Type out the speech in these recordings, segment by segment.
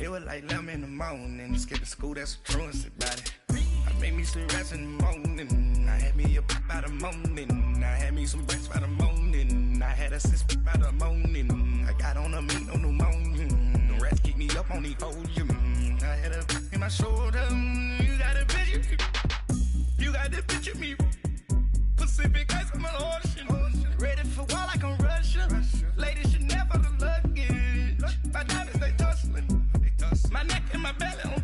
It was like 11 in the morning. Skipping school, that's what truancy about it. I made me some rest in the morning. I had me a pop by the morning. I had me some breaks by the morning. I had a six by the morning. I got on a meat on the morning. The rest keep me up on the podium. I had a in my shoulder. You got a picture. You got the picture me. Pacific ice on my ocean. Ready for war like I'm Russia. Ladies should never the luggage. My diamonds they tussling. My neck and my belly on.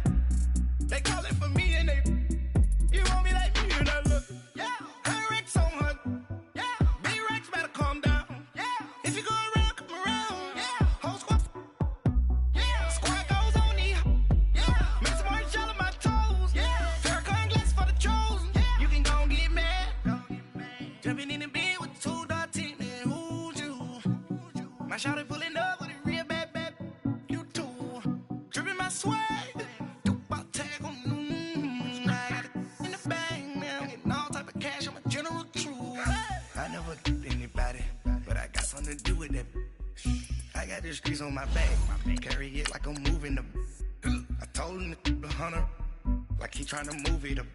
They call it for me and they. You want me like me and I look. Yeah. Her Rex on her. Yeah. B-Rex better calm down. Yeah. If you go around, come around. Yeah. Whole squad. Yeah. Squad goes on me. Yeah. Make some orange gel on my toes. Yeah. Farrakhan glass for the chosen. Yeah. You can go and get mad. Jumping in the bed with 2 dark teeth and who's you? My shawty pulling up with a real bad. You too. Dripping my swag. I never did anybody, but I got something to do with that. I got the streets on my back, carry it like I'm moving them. I told him the hunter, like he trying to move it up.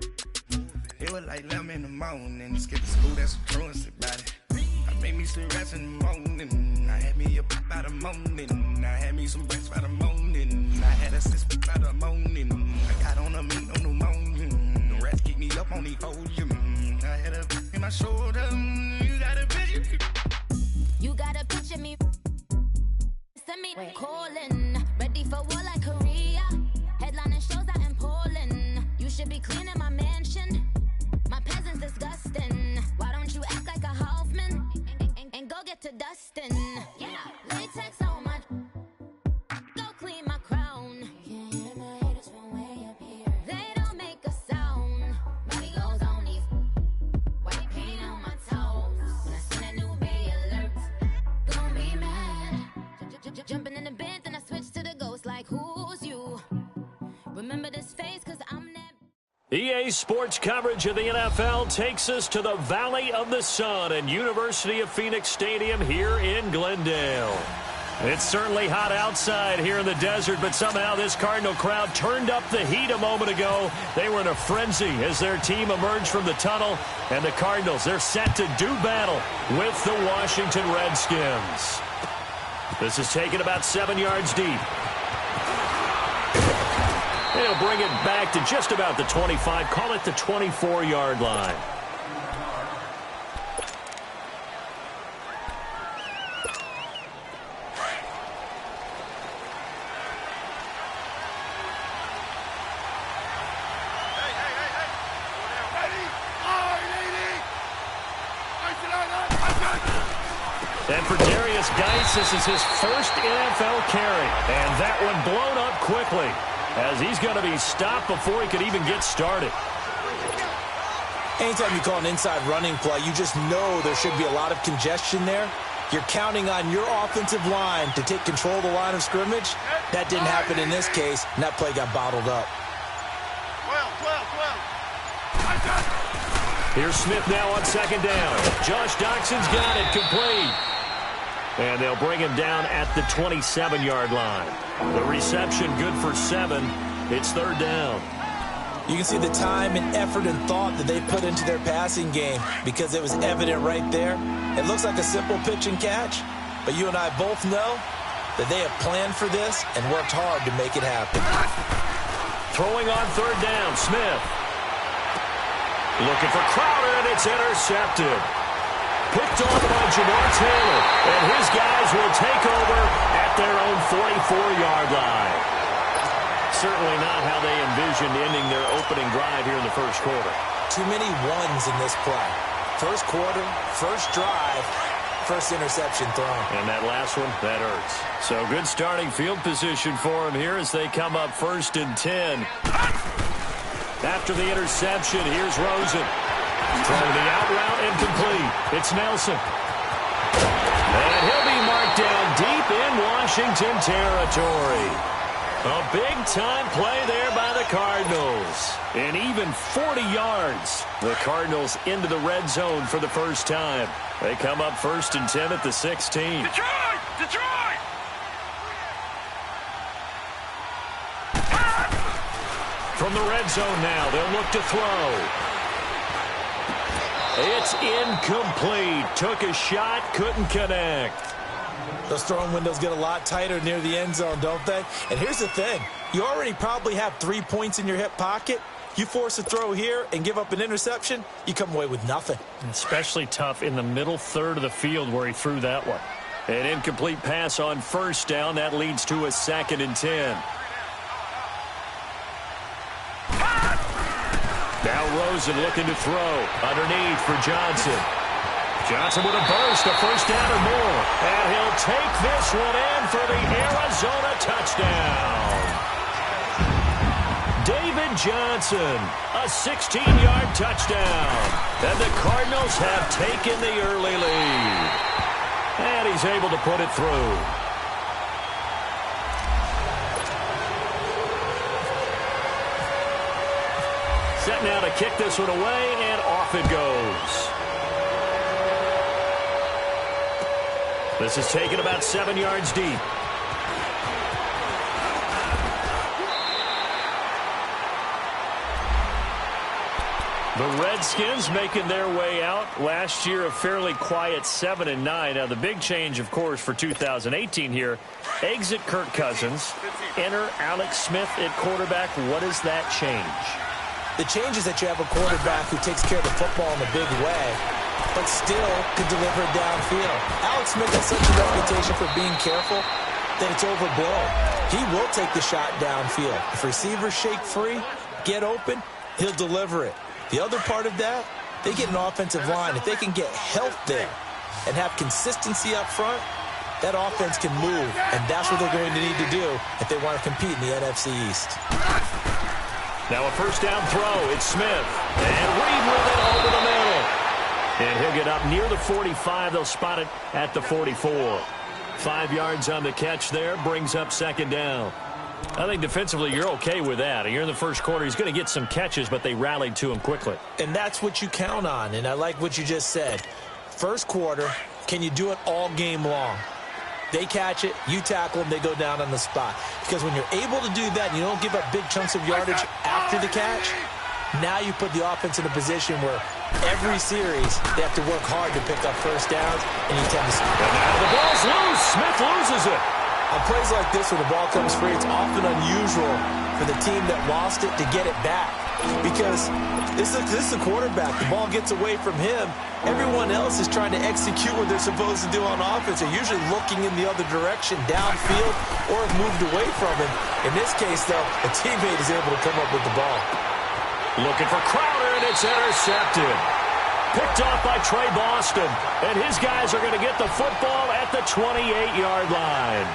It was like 11 in the morning, skipping school, that's what truancy about it. I made me some rest in the morning. I had me a pop by the morning. I had me some breaks by the morning. I had a six by the morning. I got on a meat on the morning. The rest keep me up on the podium. I had a in my shoulder. You got a picture. You got a picture me. Send me calling. Ready for war like Korea. Headlining shows out in Poland. You should be cleaning my mansion. My peasants disgusting. Why don't you act like a Hoffman and go get to dustin'? Yeah, latex on my. Go clean my crown. You can't hear my haters from way up here. They don't make a sound. Money goes on these. White paint on my toes. When I send a new bay alert, gon' be mad. Jumping in the bed, then I switch to the ghost like who's you? Remember this face, cause I'm that. EA Sports coverage of the NFL takes us to the Valley of the Sun and University of Phoenix Stadium here in Glendale. It's certainly hot outside here in the desert, but somehow this Cardinal crowd turned up the heat a moment ago. They were in a frenzy as their team emerged from the tunnel, and the Cardinals, they're set to do battle with the Washington Redskins. This is taken about 7 yards deep. They'll bring it back to just about the 25, call it the 24-yard line. And for Darius Geis, this is his first NFL carry. And that one blown up quickly, as he's going to be stopped before he could even get started. Anytime you call an inside running play, you just know there should be a lot of congestion there. You're counting on your offensive line to take control of the line of scrimmage. That didn't happen in this case, and that play got bottled up. Here's Smith now on second down. Josh Doxson's got it complete. And they'll bring him down at the 27-yard line. The reception good for 7. It's third down. You can see the time and effort and thought that they put into their passing game because it was evident right there. It looks like a simple pitch and catch, but you and I both know that they have planned for this and worked hard to make it happen. Throwing on third down, Smith. Looking for Crowder, and it's intercepted. Picked off by Jamar Taylor, and his guys will take over at their own 44-yard line. Certainly not how they envisioned ending their opening drive here in the first quarter. Too many ones in this play. First quarter, first drive, first interception thrown. And that last one, that hurts. So good starting field position for them here as they come up 1st and 10. After the interception, here's Rosen. Throwing the out route incomplete. It's Nelson. And he'll be marked down deep in Washington territory. A big-time play there by the Cardinals. And even 40 yards. The Cardinals into the red zone for the first time. They come up 1st and 10 at the 16. Detroit! Detroit! From the red zone now, they'll look to throw. It's incomplete. Took a shot, couldn't connect. Those throwing windows get a lot tighter near the end zone, don't they? And here's the thing. You already probably have 3 points in your hip pocket. You force a throw here and give up an interception, you come away with nothing. Especially tough in the middle third of the field where he threw that one. An incomplete pass on first down. That leads to a 2nd and 10. Now Rosen looking to throw. Underneath for Johnson. Johnson with a burst, a first down or more. And he'll take this one in for the Arizona touchdown. David Johnson, a 16-yard touchdown. And the Cardinals have taken the early lead. And he's able to put it through. Set now to kick this one away, and off it goes. This is taken about 7 yards deep. The Redskins making their way out. Last year, a fairly quiet 7-9. Now, the big change, of course, for 2018 here, exit Kirk Cousins, enter Alex Smith at quarterback. What does that change? The change is that you have a quarterback who takes care of the football in a big way, but still can deliver it downfield. Alex Smith has such a reputation for being careful that it's overblown. He will take the shot downfield. If receivers shake free, get open, he'll deliver it. The other part of that, they get an offensive line. If they can get health there and have consistency up front, that offense can move, and that's what they're going to need to do if they want to compete in the NFC East. Now a first down throw. It's Smith. And Reed with it over the middle. And he'll get up near the 45. They'll spot it at the 44. 5 yards on the catch there. Brings up 2nd down. I think defensively you're okay with that. You're in the first quarter. He's going to get some catches, but they rallied to him quickly. And that's what you count on. And I like what you just said. First quarter, can you do it all game long? They catch it, you tackle them, they go down on the spot. Because when you're able to do that and you don't give up big chunks of yardage after the catch, now you put the offense in a position where every series they have to work hard to pick up first downs, and you tend to score. And now the ball's loose. Smith loses it. On plays like this where the ball comes free, it's often unusual for the team that lost it to get it back. Because this is a quarterback. The ball gets away from him. Everyone else is trying to execute what they're supposed to do on offense. They're usually looking in the other direction, downfield, or have moved away from him. In this case, though, a teammate is able to come up with the ball. Looking for Crowder, and it's intercepted. Picked off by Trey Boston. And his guys are going to get the football at the 28-yard line.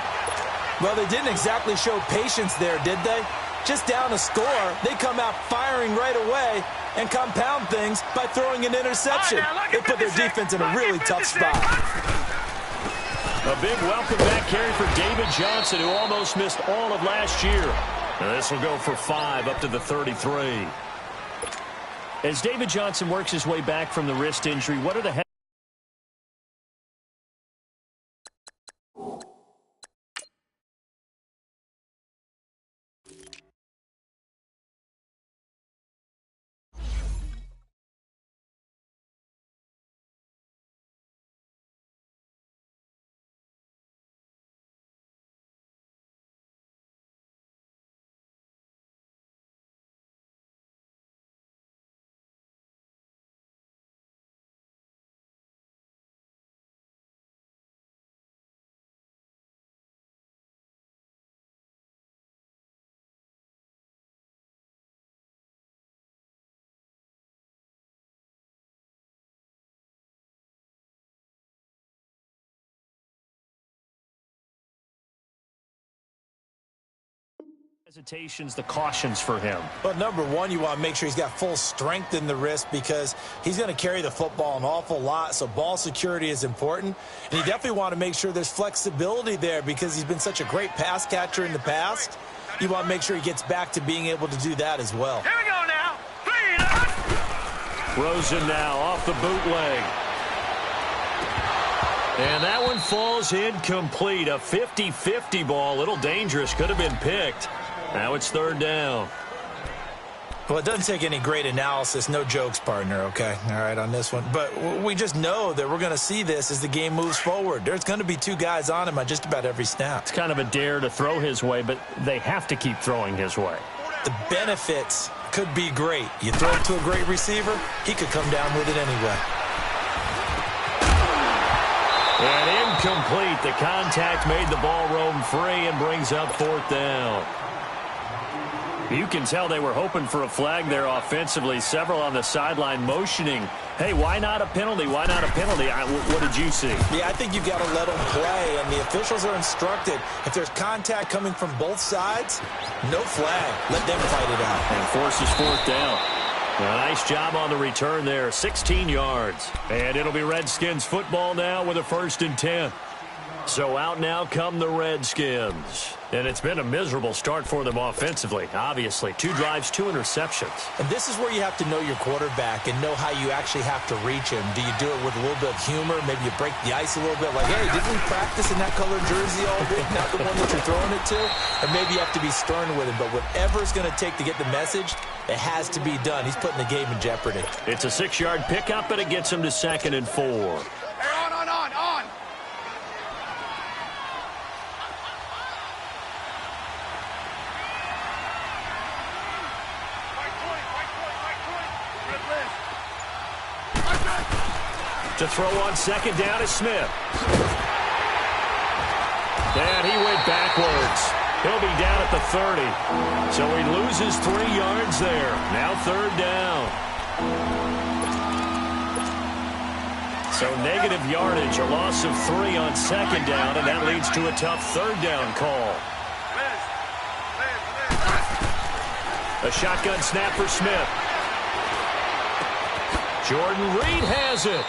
Well, they didn't exactly show patience there, did they? Just down a score, they come out firing right away and compound things by throwing an interception. They put their defense in a really tough spot. A big welcome back carry for David Johnson, who almost missed all of last year. Now this will go for 5 up to the 33. As David Johnson works his way back from the wrist injury, what are the hesitations, the cautions for him? Well, number one, you want to make sure he's got full strength in the wrist because he's going to carry the football an awful lot, so ball security is important. And you definitely want to make sure there's flexibility there because he's been such a great pass catcher in the past. You want to make sure he gets back to being able to do that as well. Here we go now. Rosen now off the bootleg. And that one falls incomplete. A 50-50 ball, a little dangerous, could have been picked. Now it's 3rd down. Well, it doesn't take any great analysis. No jokes, partner, okay? All right, on this one. But we just know that we're going to see this as the game moves forward. There's going to be 2 guys on him on just about every snap. It's kind of a dare to throw his way, but they have to keep throwing his way. The benefits could be great. You throw it to a great receiver, he could come down with it anyway. And incomplete. The contact made the ball roam free and brings up 4th down. You can tell they were hoping for a flag there offensively. Several on the sideline motioning, hey, why not a penalty? Why not a penalty? What did you see? Yeah, I think you've got to let them play, and the officials are instructed. If there's contact coming from both sides, no flag. Let them fight it out. And forces 4th down. A nice job on the return there, 16 yards. And it'll be Redskins football now with a 1st and 10. So out now come the Redskins. And it's been a miserable start for them offensively, obviously. 2 drives, 2 interceptions. And this is where you have to know your quarterback and know how you actually have to reach him. Do you do it with a little bit of humor? Maybe you break the ice a little bit, like, hey, didn't we practice in that colored jersey all week, not the one that you're throwing it to? And maybe you have to be stern with him. But whatever it's going to take to get the message, it has to be done. He's putting the game in jeopardy. It's a 6-yard pickup, and it gets him to 2nd and 4. On. To throw on 2nd down is Smith. And he went backwards. He'll be down at the 30. So he loses 3 yards there. Now 3rd down. So negative yardage, a loss of 3 on 2nd down, and that leads to a tough 3rd down call. A shotgun snap for Smith. Jordan Reed has it.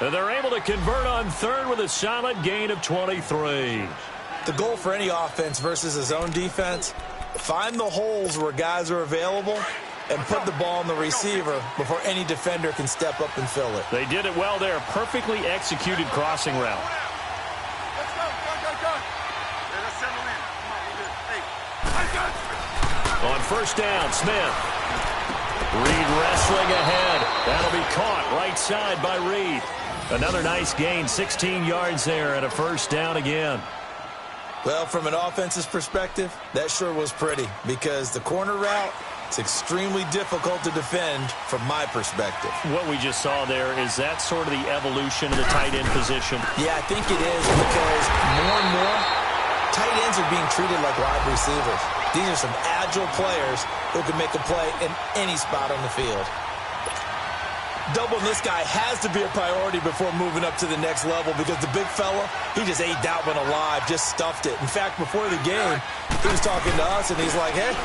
And they're able to convert on 3rd with a solid gain of 23. The goal for any offense versus his own defense, find the holes where guys are available and put the ball on the receiver before any defender can step up and fill it. They did it well there. Perfectly executed crossing route. On 1st down, Smith. Reed wrestling ahead. That'll be caught right side by Reed. Another nice gain, 16 yards there and a 1st down again. Well, from an offensive perspective, that sure was pretty because the corner route, it's extremely difficult to defend from my perspective. What we just saw there, is that sort of the evolution of the tight end position? Yeah, I think it is because more and more, tight ends are being treated like wide receivers. These are some agile players who can make a play in any spot on the field. Doubling this guy has to be a priority before moving up to the next level because the big fella, he just ate that one alive, just stuffed it. In fact, before the game, he was talking to us, and he's like, hey,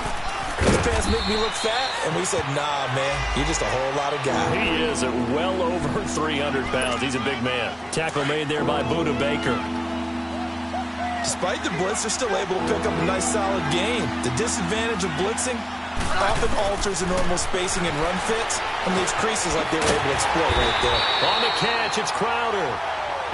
these pants make me look fat. And we said, nah, man, you're just a whole lot of guy. He is at well over 300 pounds. He's a big man. Tackle made there by Buda Baker. Despite the blitz, they're still able to pick up a nice, solid gain. The disadvantage of blitzing often alters the normal spacing and run fits and leaves creases like they were able to exploit right there. On the catch, it's Crowder.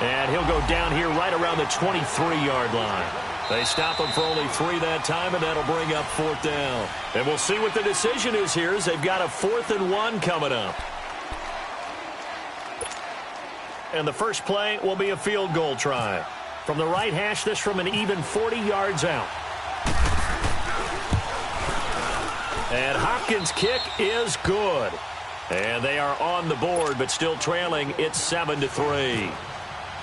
And he'll go down here right around the 23-yard line. They stop him for only 3 that time, and that'll bring up 4th down. And we'll see what the decision is here as they've got a 4th and 1 coming up. And the first play will be a field goal try. From the right hash, this from an even 40 yards out. And Hopkins' kick is good. And they are on the board, but still trailing. It's 7-3.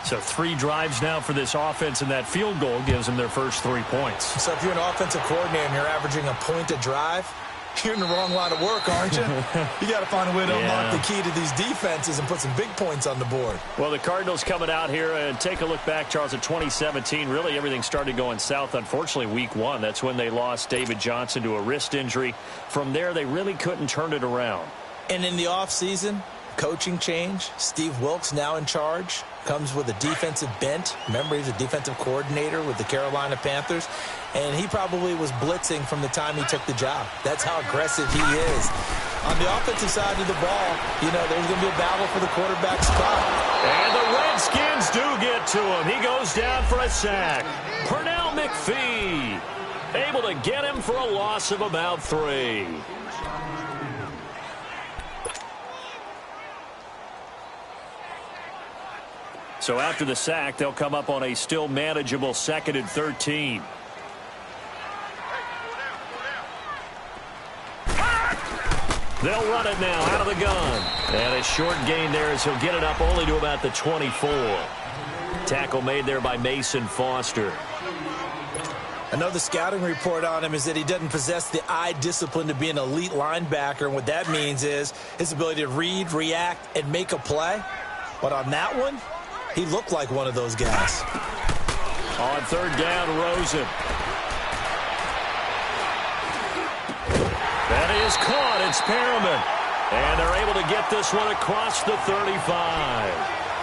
So 3 drives now for this offense, and that field goal gives them their first 3 points. So if you're an offensive coordinator and you're averaging a point a drive, you're in the wrong line of work, aren't you? You got to find a way to unlock the key to these defenses and put some big points on the board. Well, the Cardinals coming out here and take a look back, Charles, at 2017. Really, everything started going south, unfortunately, week 1. That's when they lost David Johnson to a wrist injury. From there, they really couldn't turn it around. And in the offseason, coaching change. Steve Wilks now in charge. Comes with a defensive bent. Remember, he's a defensive coordinator with the Carolina Panthers. And he probably was blitzing from the time he took the job. That's how aggressive he is. On the offensive side of the ball, you know, there's going to be a battle for the quarterback spot. And the Redskins do get to him. He goes down for a sack. Pernell McPhee able to get him for a loss of about 3. So after the sack, they'll come up on a still manageable 2nd and 13. They'll run it now out of the gun. And a short gain there as he'll get it up only to about the 24. Tackle made there by Mason Foster. I know the scouting report on him is that he doesn't possess the eye discipline to be an elite linebacker. And what that means is his ability to read, react, and make a play. But on that one, he looked like one of those guys. On 3rd down, Rosen. That is caught. It's Perriman. And they're able to get this one across the 35.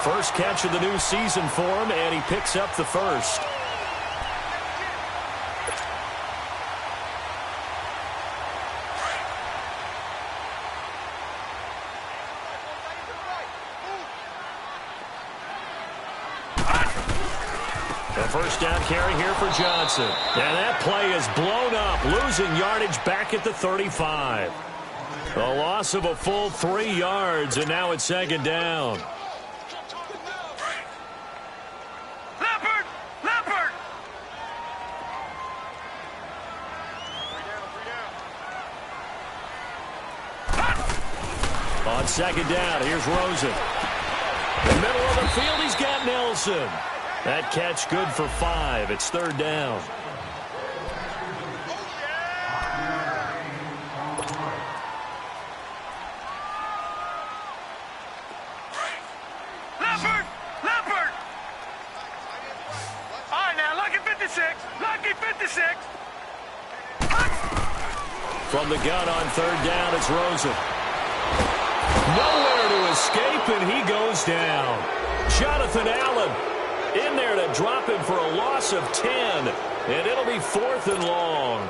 First catch of the new season for him, and he picks up the first. First down carry here for Johnson. And that play is blown up, losing yardage back at the 35. A loss of a full 3 yards, and now it's 2nd down. Leopard! On 2nd down, here's Rosen. In the middle of the field, he's got Nelson. That catch good for 5. It's 3rd down. Leopard! All right, now, lucky 56. From the gun on 3rd down, it's Rosen. Nowhere to escape, and he goes down. Jonathan Allen in there to drop him for a loss of 10, and it'll be 4th and long.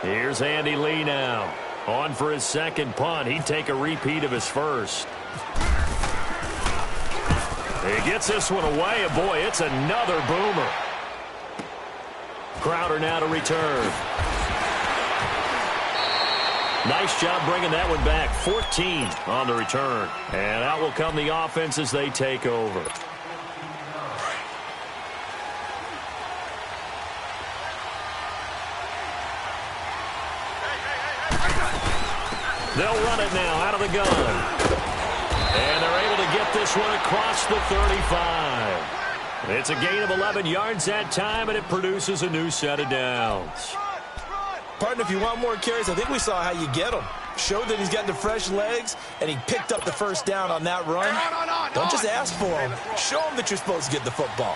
Here's Andy Lee now. On for his 2nd punt. He'd take a repeat of his first. He gets this one away, and boy, it's another boomer. Crowder now to return. Nice job bringing that one back. 14 on the return. And out will come the offense as they take over. They'll run it now out of the gun. And they're able to get this one across the 35. It's a gain of 11 yards that time, and it produces a new set of downs. Partner, if you want more carries, I think we saw how you get them. Showed that he's got the fresh legs, and he picked up the first down on that run. Don't just ask for him. Show him that you're supposed to get the football.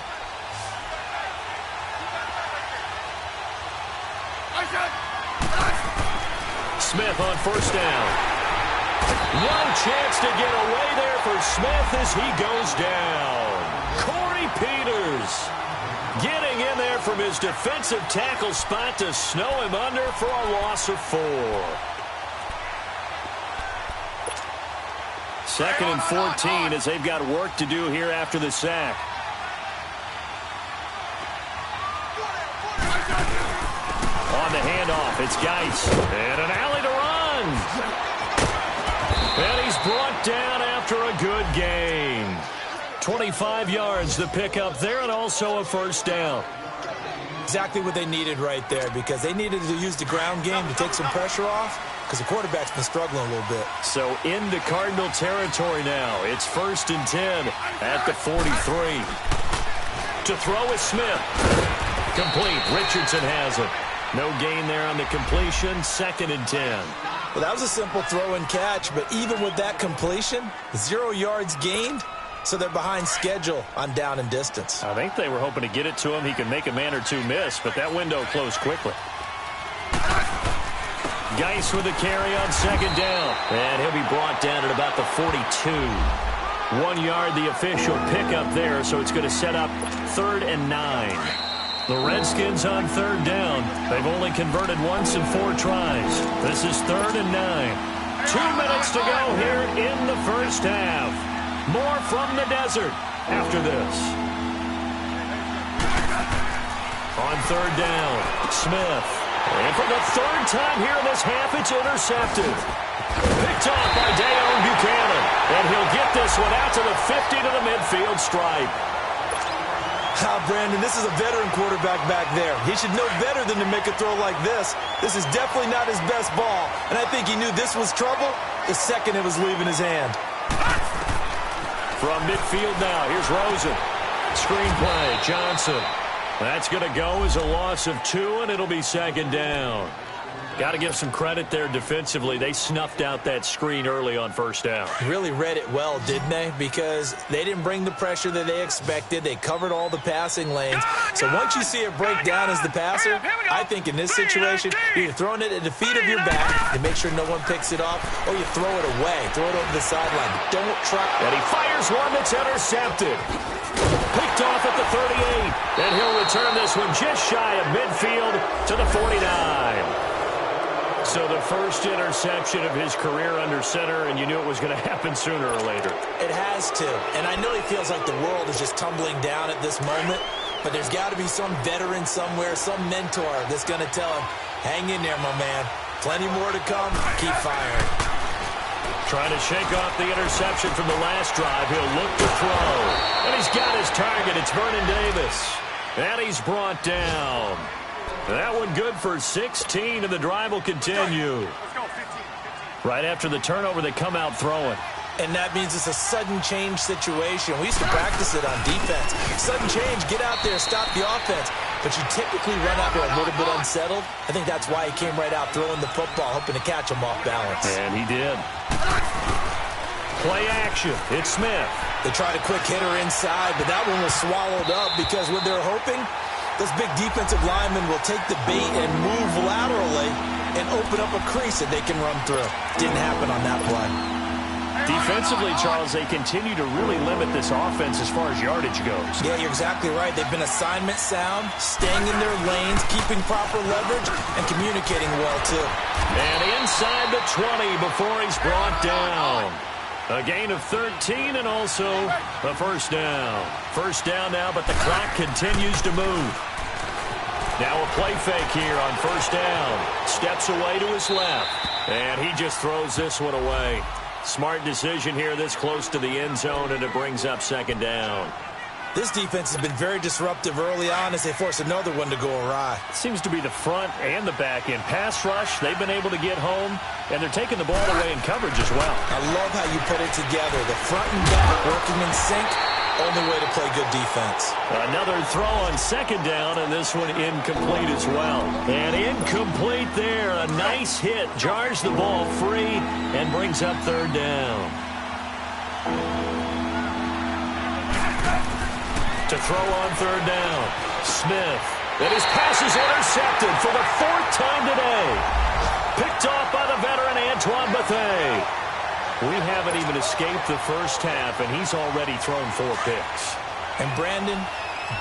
Smith on 1st down. No chance to get away there for Smith as he goes down. Corey Peters getting in there from his defensive tackle spot to snow him under for a loss of 4. 2nd and 14 as they've got work to do here after the sack. On the handoff, it's Geis. And an alley to run. And he's brought down after a good gain. 25 yards to pick up there, and also a first down. Exactly what they needed right there, because they needed to use the ground game to take some pressure off, because the quarterback's been struggling a little bit. So into Cardinal territory now. It's 1st and 10 at the 43. To throw is Smith. Complete. Richardson has it. No gain there on the completion. 2nd and 10. Well, that was a simple throw and catch, but even with that completion, 0 yards gained, so they're behind schedule on down and distance. I think they were hoping to get it to him. He could make a man or two miss, but that window closed quickly. Geis with a carry on 2nd down, and he'll be brought down at about the 42. 1 yard, the official pickup there, so it's going to set up 3rd and 9. The Redskins on 3rd down. They've only converted once in 4 tries. This is 3rd and 9. 2 minutes to go here in the first half. More from the desert after this. On 3rd down, Smith. And for the third time here in this half, it's intercepted. Picked off by Dayon Buchanan. And he'll get this one out to the 50 to the midfield stripe. Brandon, this is a veteran quarterback back there. He should know better than to make a throw like this. This is definitely not his best ball. And I think he knew this was trouble the second it was leaving his hand. From midfield now, here's Rosen. Screenplay, Johnson. That's going to go as a loss of 2, and it'll be second down. Got to give some credit there defensively. They snuffed out that screen early on first down. Really read it well, didn't they? Because they didn't bring the pressure that they expected. They covered all the passing lanes. So once you see it break down as the passer, I think in this situation, you're either throwing it at the feet of your back to make sure no one picks it off, or you throw it away. Throw it over the sideline. Don't try. And he fires one that's intercepted. Picked off at the 38. And he'll return this one just shy of midfield to the 49. So the first interception of his career under center, and you knew it was going to happen sooner or later. It has to. And I know he feels like the world is just tumbling down at this moment, but there's got to be some veteran somewhere, some mentor that's going to tell him, hang in there, my man. Plenty more to come. Keep firing. Trying to shake off the interception from the last drive. He'll look to throw. And he's got his target. It's Vernon Davis. And he's brought down. That one good for 16, and the drive will continue. Right after the turnover, they come out throwing. And that means it's a sudden change situation. We used to practice it on defense. Sudden change, get out there, stop the offense. But you typically run out there a little bit unsettled. I think that's why he came right out throwing the football, hoping to catch him off balance. And he did. Play action. It's Smith. They tried a quick hitter inside, but that one was swallowed up because what they're hoping, those big defensive linemen will take the bait and move laterally and open up a crease that they can run through. Didn't happen on that play. Defensively, Charles, they continue to really limit this offense as far as yardage goes. Yeah, you're exactly right. They've been assignment sound, staying in their lanes, keeping proper leverage, and communicating well, too. And inside the 20 before he's brought down. A gain of 13 and also a first down. First down now, but the clock continues to move. Now a play fake here on first down. Steps away to his left. And he just throws this one away. Smart decision here this close to the end zone, and it brings up second down. This defense has been very disruptive early on as they force another one to go awry. It seems to be the front and the back end. Pass rush, they've been able to get home, and they're taking the ball away in coverage as well. I love how you put it together. The front and back working in sync, only way to play good defense. Another throw on second down, and this one incomplete as well. And incomplete there. A nice hit. Jars the ball free and brings up third down. To throw on third down. Smith. And his pass is intercepted for the 4th time today. Picked off by the veteran Antoine Bethea. We haven't even escaped the first half, and he's already thrown 4 picks. And Brandon,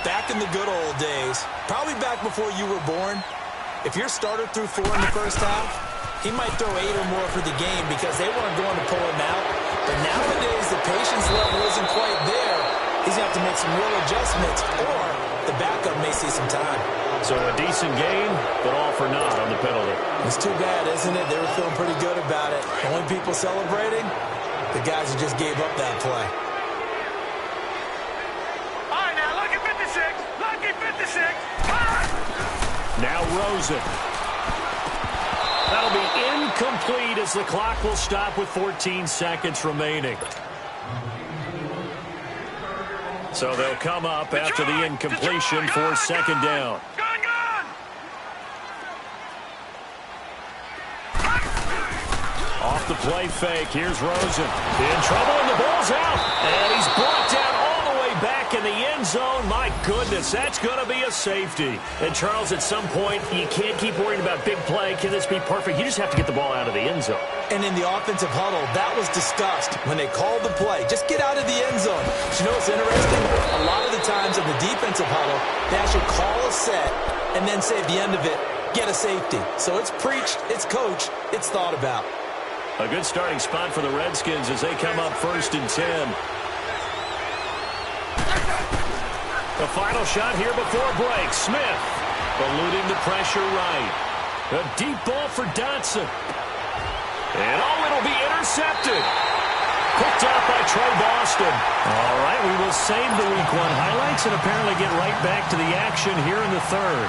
back in the good old days, probably back before you were born, if your starter threw 4 in the first half, he might throw 8 or more for the game because they weren't going to pull him out. But nowadays, the patience level isn't quite there. He's going to have to make some real adjustments, or the backup may see some time. So a decent gain, but all for naught on the penalty. It's too bad, isn't it? They were feeling pretty good about it. Only people celebrating, the guys who just gave up that play. All right, now, lucky 56. Lucky 56. Now Rosen. That'll be incomplete as the clock will stop with 14 seconds remaining. So they'll come up after the incompletion for second down. Off the play fake, here's Rosen. In trouble, and the ball's out. And he's brought down all the way back in the end zone. My goodness, that's going to be a safety. And Charles, at some point, you can't keep worrying about big play. Can this be perfect? You just have to get the ball out of the end zone. And in the offensive huddle, that was discussed when they called the play. Just get out of the end zone. But you know what's interesting? A lot of the times in the defensive huddle, they actually call a set and then say at the end of it, get a safety. So it's preached, it's coached, it's thought about. A good starting spot for the Redskins as they come up 1st and 10. The final shot here before break. Smith eluding the pressure right. A deep ball for Dotson. And, it'll be intercepted. Picked out by Trey Boston. All right, we will save the Week 1 highlights and apparently get right back to the action here in the third.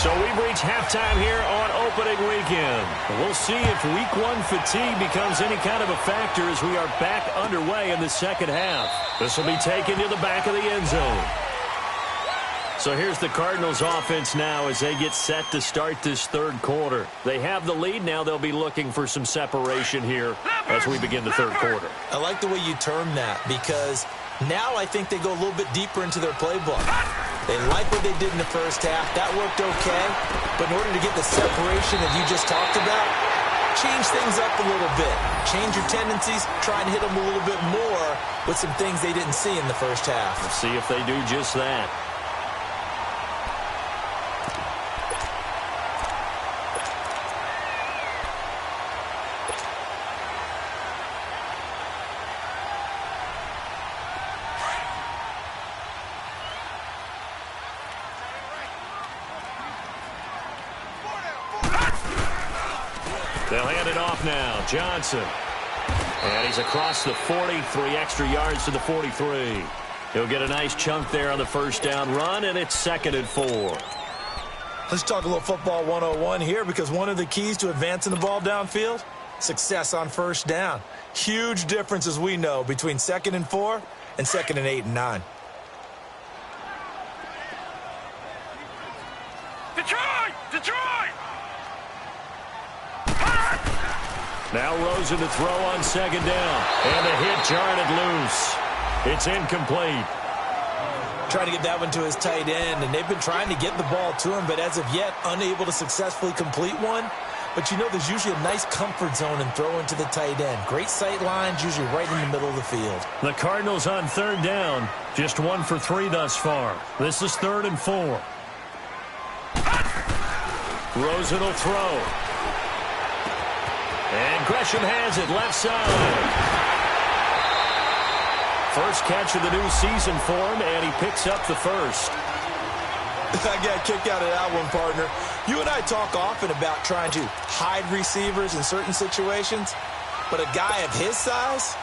So we've reached halftime here on opening weekend. We'll see if Week 1 fatigue becomes any kind of a factor as we are back underway in the second half. This will be taken to the back of the end zone. So here's the Cardinals offense now as they get set to start this third quarter. They have the lead. Now they'll be looking for some separation here as we begin the third quarter. I like the way you term that because now I think they go a little bit deeper into their playbook. They like what they did in the first half. That worked okay. But in order to get the separation that you just talked about, change things up a little bit. Change your tendencies. Try and hit them a little bit more with some things they didn't see in the first half. Let's see if they do just that. They'll hand it off now. Johnson. And he's across the 40, 3 extra yards to the 43. He'll get a nice chunk there on the first down run, and it's 2nd and 4. Let's talk a little football 101 here because one of the keys to advancing the ball downfield, success on first down. Huge difference, as we know, between 2nd and 4 and 2nd and 8 and 9. Detroit! Detroit! Now Rosen to throw on 2nd down. And the hit jarred it loose. It's incomplete. Trying to get that one to his tight end, and they've been trying to get the ball to him, but as of yet, unable to successfully complete one. But you know there's usually a nice comfort zone in throwing to the tight end. Great sight lines, usually right in the middle of the field. The Cardinals on 3rd down. Just 1 for 3 thus far. This is 3rd and 4. Rosen will throw. And Gresham has it left side. First catch of the new season for him, and he picks up the first. I got a kick out of that one, partner. You and I talk often about trying to hide receivers in certain situations, but a guy of his size,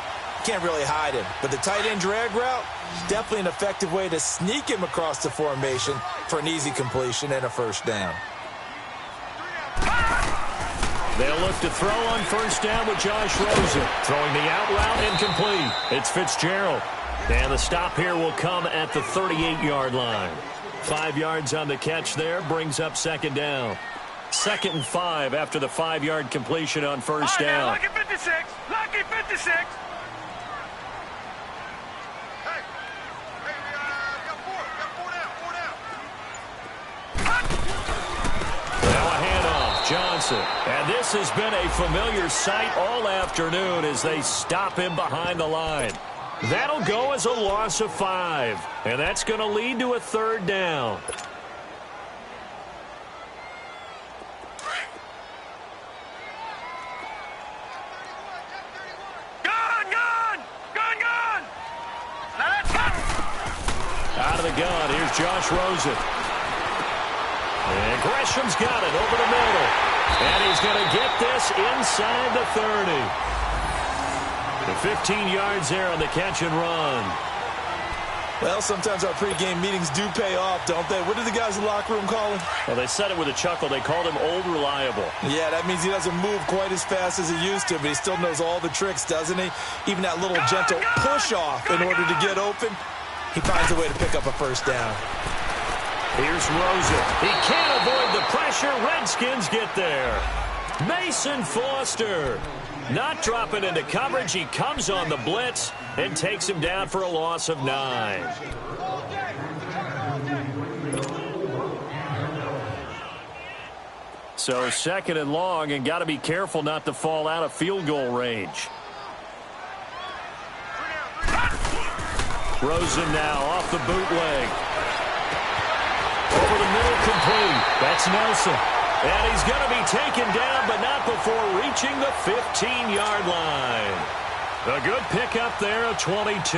can't really hide him. But the tight end drag route, definitely an effective way to sneak him across the formation for an easy completion and a first down. They'll look to throw on first down with Josh Rosen. Throwing the out route incomplete. It's Fitzgerald. And the stop here will come at the 38-yard line. 5 yards on the catch there brings up 2nd down. 2nd and 5 after the 5-yard completion on first down. Lucky 56. Lucky 56. Johnson. And this has been a familiar sight all afternoon as they stop him behind the line. That'll go as a loss of 5. And that's going to lead to a 3rd down. Out of the gun, here's Josh Rosen. And Gresham's got it over the middle. And he's going to get this inside the 30. The 15 yards there on the catch and run. Well, sometimes our pregame meetings do pay off, don't they? What did the guys in the locker room call him? Well, they said it with a chuckle. They called him Old Reliable. Yeah, that means he doesn't move quite as fast as he used to, but he still knows all the tricks, doesn't he? Even that little gentle push-off in order to get open, he finds a way to pick up a first down. Here's Rosen. He can't avoid the pressure. Redskins get there. Mason Foster not dropping into coverage. He comes on the blitz and takes him down for a loss of 9. So 2nd and long, and got to be careful not to fall out of field goal range. Rosen now off the bootleg. Over the middle, complete. That's Nelson. And he's going to be taken down, but not before reaching the 15-yard line. A good pickup there, a 22.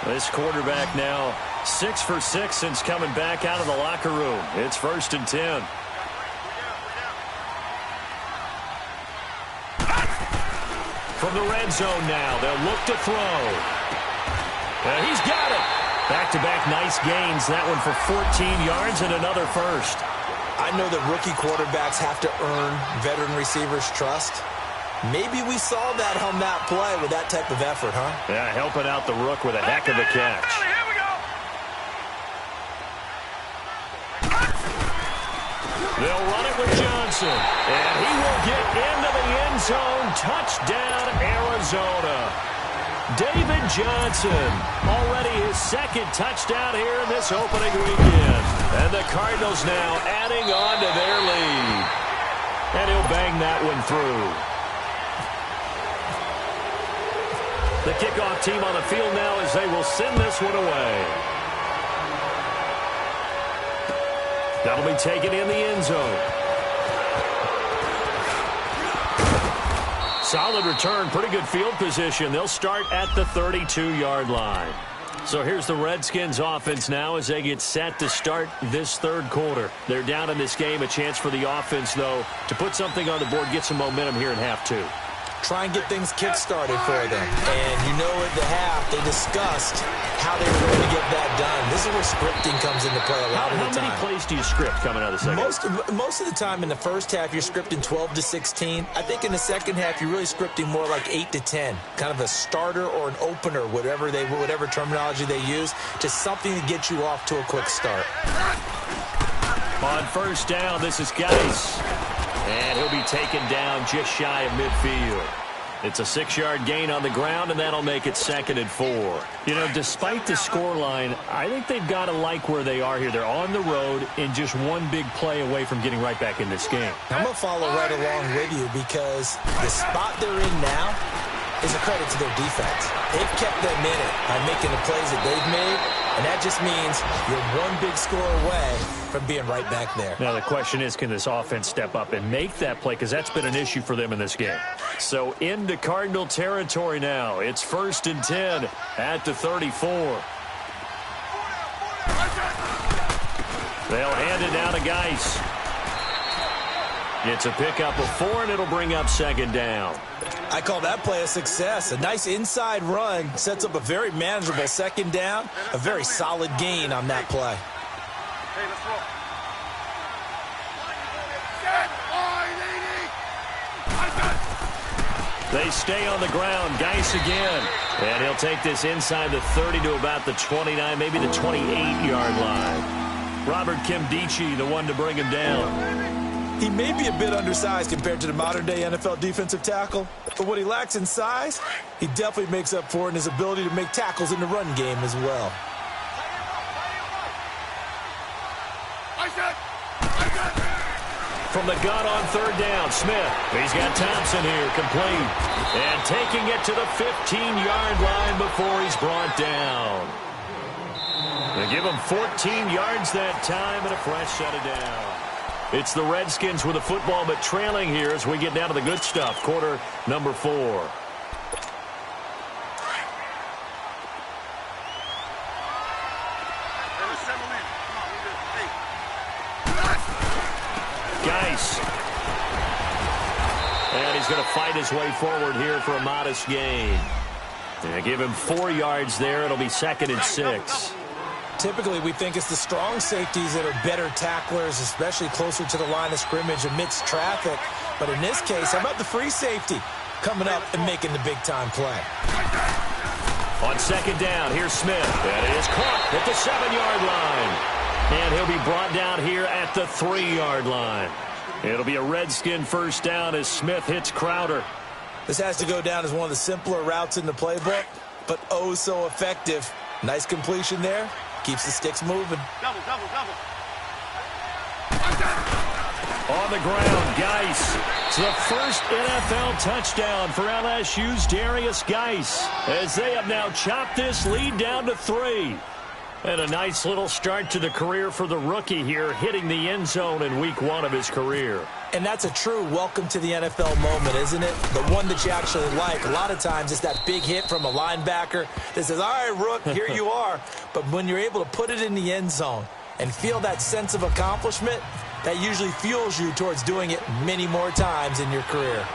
This quarterback now 6 for 6 since coming back out of the locker room. It's 1st and 10. From the red zone now, they'll look to throw. He's got it. Back-to-back nice gains. That one for 14 yards and another first. I know that rookie quarterbacks have to earn veteran receivers' trust. Maybe we saw that on that play with that type of effort, huh? Yeah, helping out the rook with a heck of a catch. Here we go. They'll run it with Johnson. And he will get into the end zone. Touchdown, Arizona. David Johnson, already his 2nd touchdown here in this opening weekend. And the Cardinals now adding on to their lead. And he'll bang that one through. The kickoff team on the field now as they will send this one away. That'll be taken in the end zone. Solid return, pretty good field position. They'll start at the 32-yard line. So here's the Redskins offense now as they get set to start this 3rd quarter. They're down in this game. A chance for the offense, though, to put something on the board, get some momentum here in half 2. Try and get things kick-started for them. And you know at the half, they discussed how they were going to get that done. This is where scripting comes into play a lot of the time. How many plays do you script coming out of the second? Most of the time in the first half, you're scripting 12 to 16. I think in the second half, you're really scripting more like 8 to 10. Kind of a starter or an opener, whatever terminology they use. Just something to get you off to a quick start. On 1st down, this is Geis. And he'll be taken down just shy of midfield. It's a 6-yard gain on the ground, and that'll make it 2nd and 4. You know, despite the scoreline, I think they've got to like where they are here. They're on the road and just one big play away from getting right back in this game. I'm going to follow right along with you because the spot they're in now is a credit to their defense. They've kept them in it by making the plays that they've made, and that just means you're one big score away from being right back there. Now the question is, can this offense step up and make that play? Because that's been an issue for them in this game. So into Cardinal territory now. It's 1st and 10 at the 34. They'll hand it down to Geis. It's a pickup of 4, and it'll bring up 2nd down. I call that play a success. A nice inside run sets up a very manageable 2nd down. A very solid gain on that play. Hey, let's roll. They stay on the ground. Geis again. And he'll take this inside the 30 to about the 29, maybe the 28-yard line. Robert Kimdichie, the one to bring him down. He may be a bit undersized compared to the modern-day NFL defensive tackle, but what he lacks in size, he definitely makes up for in his ability to make tackles in the run game as well. From the gun on 3rd down, Smith. He's got Thompson here, complete. And taking it to the 15-yard line before he's brought down. They give him 14 yards that time and a fresh set of down. It's the Redskins with the football, but trailing here as we get down to the good stuff. Quarter number 4. Geis. And he's going to fight his way forward here for a modest gain. They give him 4 yards there. It'll be 2nd and 6. Typically, we think it's the strong safeties that are better tacklers, especially closer to the line of scrimmage amidst traffic. But in this case, how about the free safety coming up and making the big-time play? On 2nd down, here's Smith. That is caught at the 7-yard line. And he'll be brought down here at the 3-yard line. It'll be a Redskin 1st down as Smith hits Crowder. This has to go down as one of the simpler routes in the playbook, but oh so effective. Nice completion there. Keeps the sticks moving. Double. On the ground, Geis. It's the first NFL touchdown for LSU's Darius Geis as they have now chopped this lead down to 3. And a nice little start to the career for the rookie here, hitting the end zone in week 1 of his career. And that's a true welcome to the NFL moment, isn't it? The one that you actually like. A lot of times it's that big hit from a linebacker that says, all right, Rook, here you are. But when you're able to put it in the end zone and feel that sense of accomplishment, that usually fuels you towards doing it many more times in your career.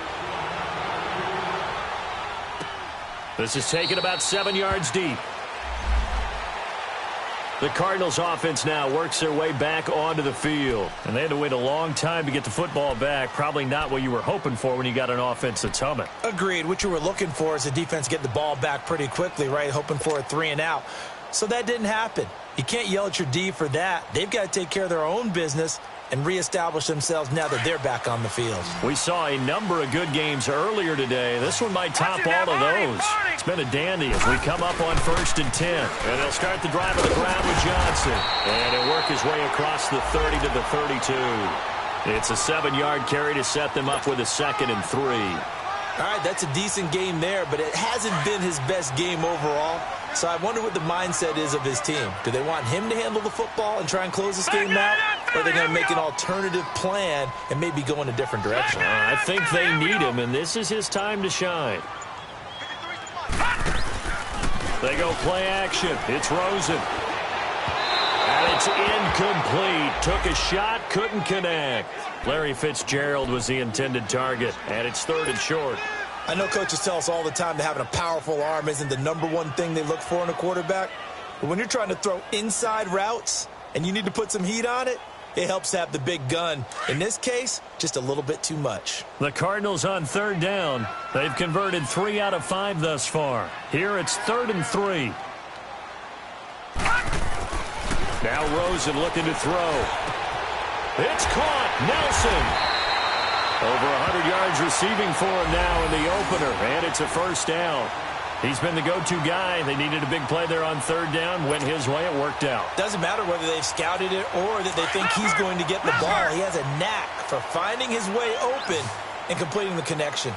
This is taken about 7 yards deep. The Cardinals offense now works their way back onto the field. And they had to wait a long time to get the football back. Probably not what you were hoping for when you got an offense that's humming. Agreed. What you were looking for is the defense get the ball back pretty quickly, right? Hoping for a 3 and out. So that didn't happen. You can't yell at your D for that. They've got to take care of their own business and reestablish themselves now that they're back on the field. We saw a number of good games earlier today. This one might top all of those. It's been a dandy as we come up on 1st and 10. And they'll start the drive on the ground with Johnson. And he'll work his way across the 30 to the 32. It's a 7-yard carry to set them up with a 2nd and 3. All right, that's a decent game there, but it hasn't been his best game overall. So I wonder what the mindset is of his team. Do they want him to handle the football and try and close this game out? Or are they going to make an alternative plan and maybe go in a different direction? I think they need him, and this is his time to shine. They go play action. It's Rosen. And it's incomplete. Took a shot, couldn't connect. Larry Fitzgerald was the intended target, and it's 3rd and short. I know coaches tell us all the time that having a powerful arm isn't the #1 thing they look for in a quarterback. But when you're trying to throw inside routes and you need to put some heat on it, it helps to have the big gun. In this case, just a little bit too much. The Cardinals on 3rd down. They've converted 3 out of 5 thus far. Here it's 3rd and 3. Now Rosen looking to throw. It's caught. Nelson. Over 100 yards receiving for him now in the opener, and it's a 1st down. He's been the go-to guy. They needed a big play there on 3rd down. Went his way. It worked out. Doesn't matter whether they've scouted it or that they think he's going to get the ball. He has a knack for finding his way open and completing the connection.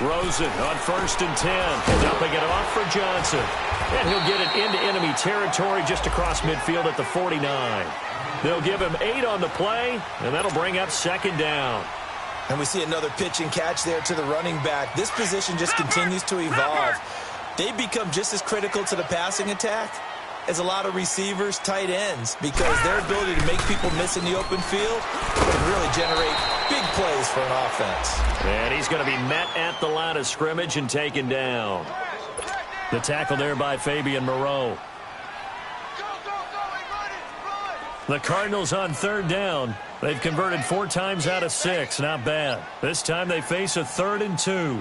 Rosen on 1st and 10. Dumping it off for Johnson. And he'll get it into enemy territory just across midfield at the 49. They'll give him 8 on the play, and that'll bring up 2nd down. And we see another pitch and catch there to the running back. This position just continues to evolve. They become just as critical to the passing attack as a lot of receivers, tight ends, because their ability to make people miss in the open field can really generate big plays for an offense. And he's going to be met at the line of scrimmage and taken down. The tackle there by Fabian Moreau. The Cardinals on 3rd down. They've converted 4 times out of 6. Not bad. This time they face a 3rd and 2.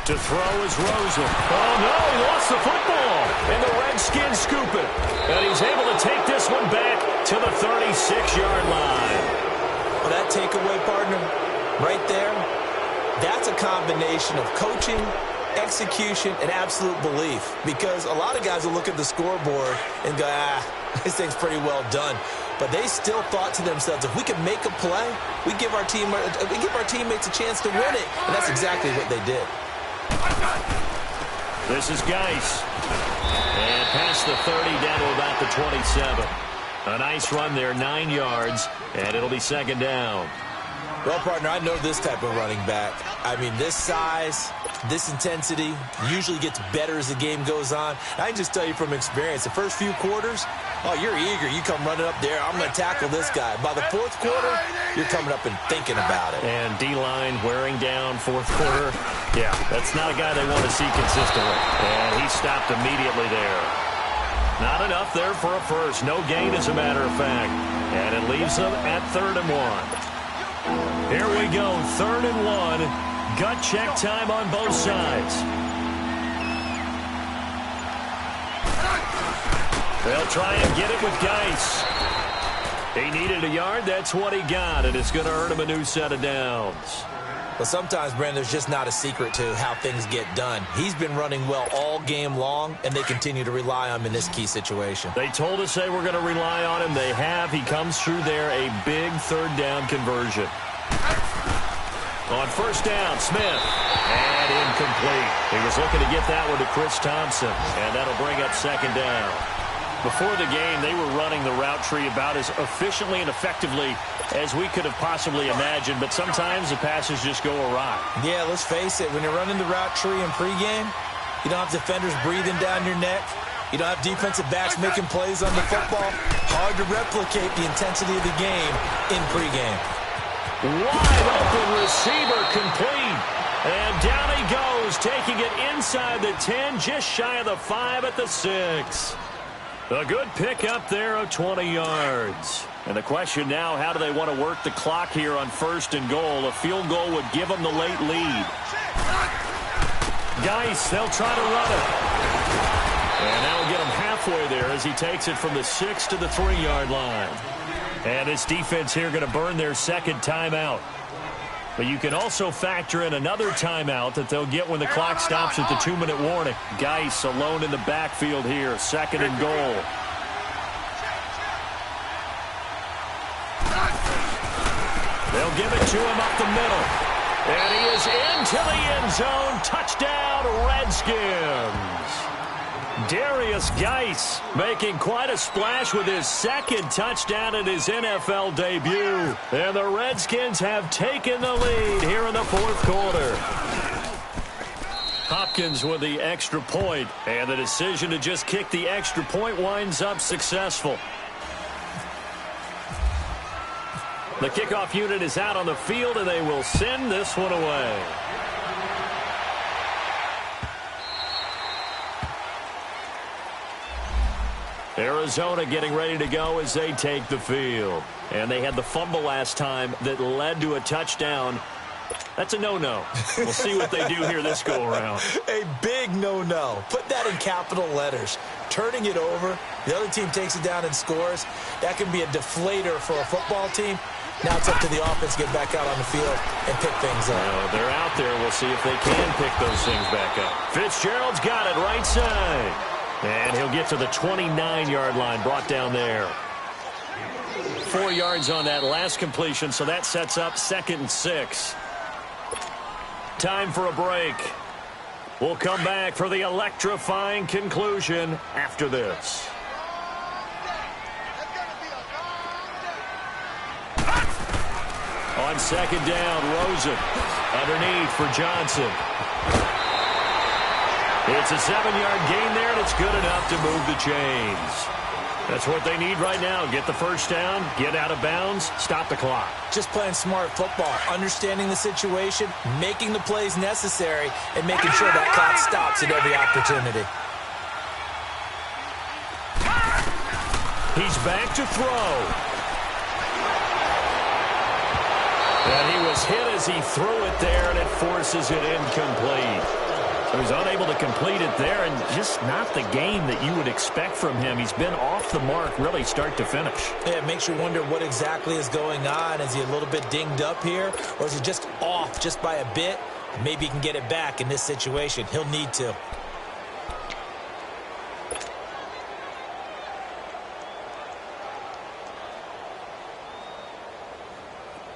To throw is Rosen. Oh, no, he lost the football. And the Redskins scoop it. And he's able to take this one back to the 36-yard line. Well, that takeaway, partner, right there, that's a combination of coaching, execution, and absolute belief. Because a lot of guys will look at the scoreboard and go, this thing's pretty well done. But they still thought to themselves, if we can make a play, we give our teammates a chance to win it. And that's exactly what they did. This is Geis. And past the 30 down to about the 27. A nice run there, 9 yards, and it'll be 2nd down. Well, partner, I know this type of running back. I mean, this size, this intensity usually gets better as the game goes on. I can just tell you from experience, the first few quarters, oh, you're eager. You come running up there, I'm going to tackle this guy. By the 4th quarter, you're coming up and thinking about it. And D-line wearing down 4th quarter. Yeah, that's not a guy they want to see consistently. And he stopped immediately there. Not enough there for a first. No gain, as a matter of fact. And it leaves them at 3rd and 1. Here we go, 3rd and 1. Gut check time on both sides. They'll try and get it with Geis. He needed a yard. That's what he got, and it's going to earn him a new set of downs. Well, sometimes, Brandon, there's just not a secret to how things get done. He's been running well all game long, and they continue to rely on him in this key situation. They told us they were going to rely on him. They have. He comes through there, a big 3rd down conversion. On first down, Smith. And incomplete. He was looking to get that one to Chris Thompson, and that'll bring up second down. Before the game, they were running the route tree about as efficiently and effectively as we could have possibly imagined, but sometimes the passes just go awry. Yeah, let's face it. When you're running the route tree in pregame, you don't have defenders breathing down your neck. You don't have defensive backs making plays on the football. Hard to replicate the intensity of the game in pregame. Wide open receiver complete. And down he goes, taking it inside the 10, just shy of the 5 at the 6. A good pickup there of 20 yards. And the question now, how do they want to work the clock here on first and goal? A field goal would give them the late lead. Geis, they'll try to run it. And that'll get him halfway there as he takes it from the 6 to the 3-yard line. And this defense here going to burn their second timeout. But you can also factor in another timeout that they'll get when the clock stops at the 2-minute warning. Geis alone in the backfield here, second and goal. They'll give it to him up the middle. And he is into the end zone. Touchdown, Redskins. Darius Geis making quite a splash with his second touchdown in his NFL debut. And the Redskins have taken the lead here in the fourth quarter. Hopkins with the extra point, and the decision to just kick the extra point winds up successful. The kickoff unit is out on the field, and they will send this one away. Arizona getting ready to go as they take the field. And they had the fumble last time that led to a touchdown. That's a no-no. We'll see what they do here this go-around. A big no-no. Put that in capital letters. Turning it over, the other team takes it down and scores. That can be a deflator for a football team. Now it's up to the offense to get back out on the field and pick things up. Well, they're out there. We'll see if they can pick those things back up. Fitzgerald's got it right side. And he'll get to the 29-yard line, brought down there. 4 yards on that last completion, so that sets up 2nd and 6. Time for a break. We'll come back for the electrifying conclusion after this. On second down, Rosen underneath for Johnson. It's a 7-yard gain there, and it's good enough to move the chains. That's what they need right now. Get the first down, get out of bounds, stop the clock. Just playing smart football, understanding the situation, making the plays necessary, and making sure that clock stops at every opportunity. He's back to throw. And he was hit as he threw it there, and it forces it incomplete. So he's unable to complete it there, and just not the game that you would expect from him. He's been off the mark really start to finish. Yeah, it makes you wonder what exactly is going on. Is he a little bit dinged up here, or is he just off just by a bit? Maybe he can get it back in this situation. He'll need to.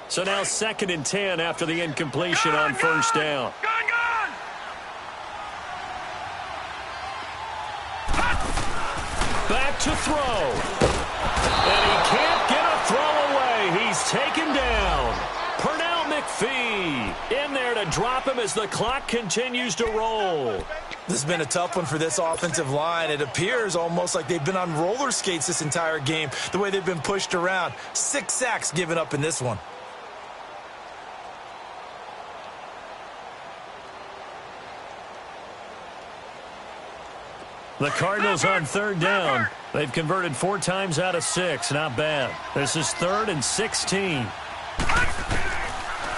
So now 2nd and 10 after the incompletion on first down. Back to throw. And he can't get a throw away. He's taken down. Pernell McPhee in there to drop him as the clock continues to roll. This has been a tough one for this offensive line. It appears almost like they've been on roller skates this entire game, the way they've been pushed around. 6 sacks given up in this one. The Cardinals on third down. They've converted 4 times out of 6. Not bad. This is 3rd and 16.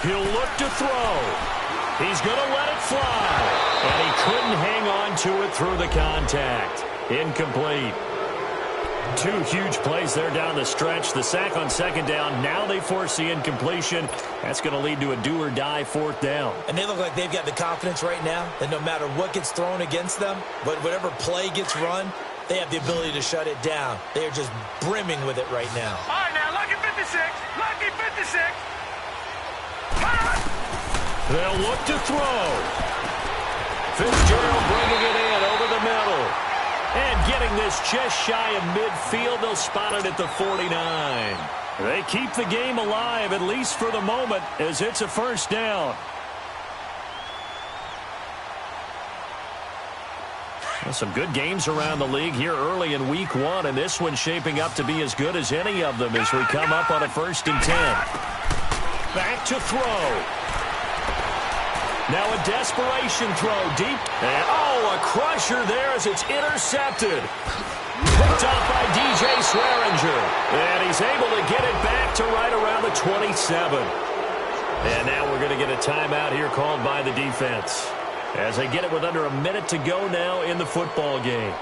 He'll look to throw. He's going to let it fly. And he couldn't hang on to it through the contact. Incomplete. 2 huge plays there down the stretch. The sack on 2nd down. Now they force the incompletion. That's going to lead to a do-or-die 4th down. And they look like they've got the confidence right now that no matter what gets thrown against them, but whatever play gets run, they have the ability to shut it down. They are just brimming with it right now. All right, now, lucky 56. Lucky 56. They'll look to throw. Fitzgerald bringing it in over the middle. And getting this just shy of midfield. They'll spot it at the 49. They keep the game alive, at least for the moment, as it's a first down. Well, some good games around the league here early in week 1, and this one's shaping up to be as good as any of them as we come up on a 1st and 10. Back to throw. Now a desperation throw deep. And, a crusher there as it's intercepted. Picked off by DJ Swearinger. And he's able to get it back to right around the 27. And now we're going to get a timeout here called by the defense, as they get it with under a minute to go now in the football game.